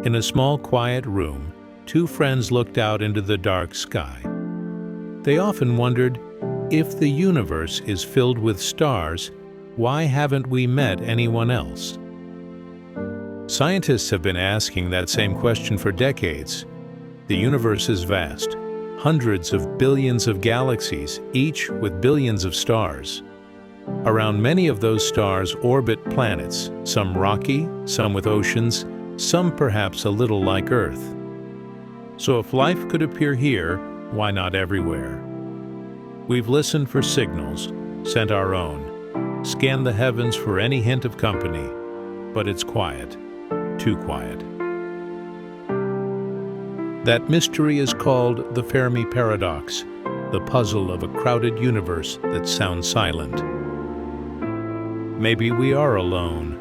In a small, quiet room, two friends looked out into the dark sky. They often wondered, if the universe is filled with stars, why haven't we met anyone else? Scientists have been asking that same question for decades. The universe is vast, hundreds of billions of galaxies, each with billions of stars. Around many of those stars orbit planets, some rocky, some with oceans, some perhaps a little like Earth. So if life could appear here, why not everywhere? We've listened for signals, sent our own, scanned the heavens for any hint of company, but it's quiet, too quiet. That mystery is called the Fermi Paradox, the puzzle of a crowded universe that sounds silent. Maybe we are alone,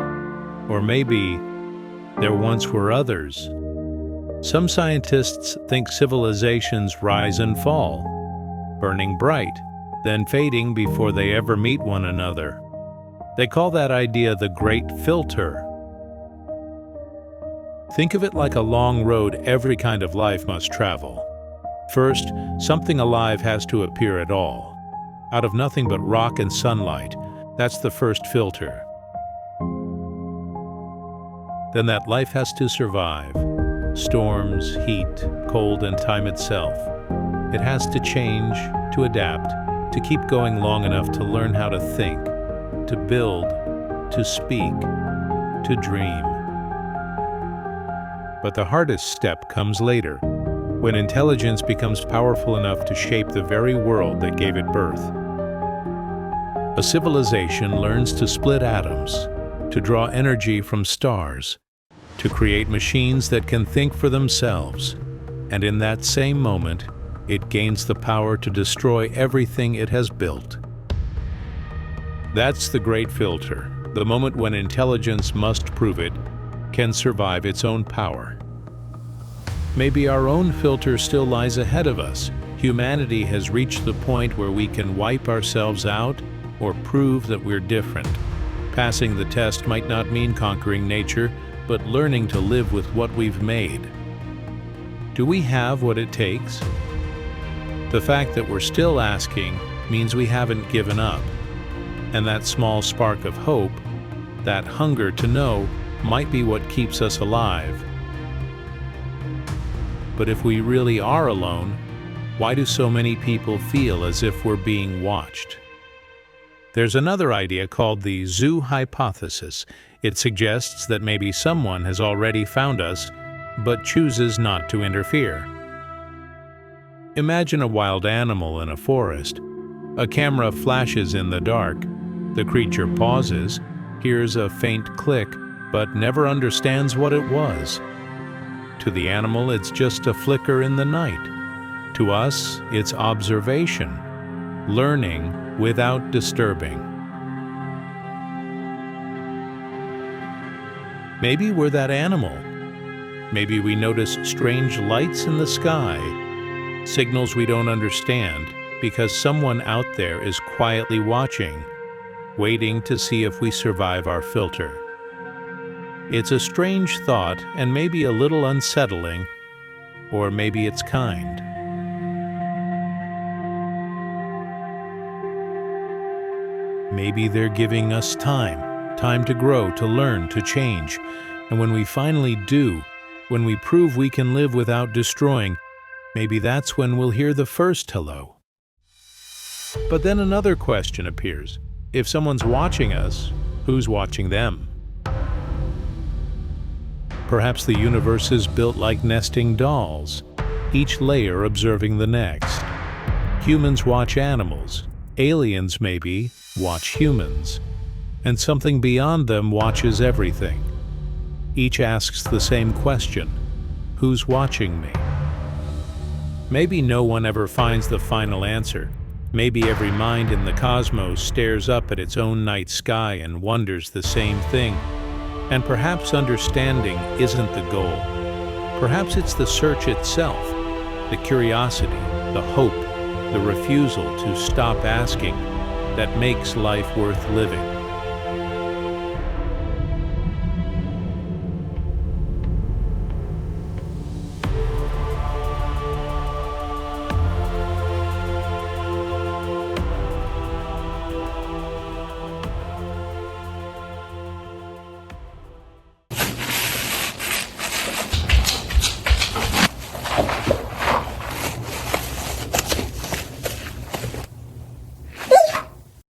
or maybe there once were others. Some scientists think civilizations rise and fall, burning bright, then fading before they ever meet one another. They call that idea the Great Filter. Think of it like a long road every kind of life must travel. First, something alive has to appear at all. Out of nothing but rock and sunlight, that's the first filter. Then that life has to survive. Storms, heat, cold, and time itself. It has to change, to adapt, to keep going long enough to learn how to think, to build, to speak, to dream. But the hardest step comes later, when intelligence becomes powerful enough to shape the very world that gave it birth. A civilization learns to split atoms, to draw energy from stars, to create machines that can think for themselves, and in that same moment, it gains the power to destroy everything it has built. That's the Great Filter, the moment when intelligence must prove it can survive its own power. Maybe our own filter still lies ahead of us. Humanity has reached the point where we can wipe ourselves out or prove that we're different. Passing the test might not mean conquering nature, but learning to live with what we've made. Do we have what it takes? The fact that we're still asking means we haven't given up. And that small spark of hope, that hunger to know, might be what keeps us alive. But if we really are alone, why do so many people feel as if we're being watched? There's another idea called the zoo hypothesis. It suggests that maybe someone has already found us, but chooses not to interfere. Imagine a wild animal in a forest. A camera flashes in the dark. The creature pauses, hears a faint click, but never understands what it was. To the animal, it's just a flicker in the night. To us, it's observation, learning without disturbing. Maybe we're that animal. Maybe we notice strange lights in the sky, signals we don't understand, because someone out there is quietly watching, waiting to see if we survive our filter. It's a strange thought and maybe a little unsettling, or maybe it's kind. Maybe they're giving us time to grow, to learn, to change. And when we finally do, when we prove we can live without destroying, maybe that's when we'll hear the first hello. But then another question appears. If someone's watching us, who's watching them? Perhaps the universe is built like nesting dolls, each layer observing the next. Humans watch animals, aliens maybe watch humans, and something beyond them watches everything. Each asks the same question: who's watching me? Maybe no one ever finds the final answer. Maybe every mind in the cosmos stares up at its own night sky and wonders the same thing. And perhaps understanding isn't the goal. Perhaps it's the search itself, the curiosity, the hope, the refusal to stop asking that makes life worth living.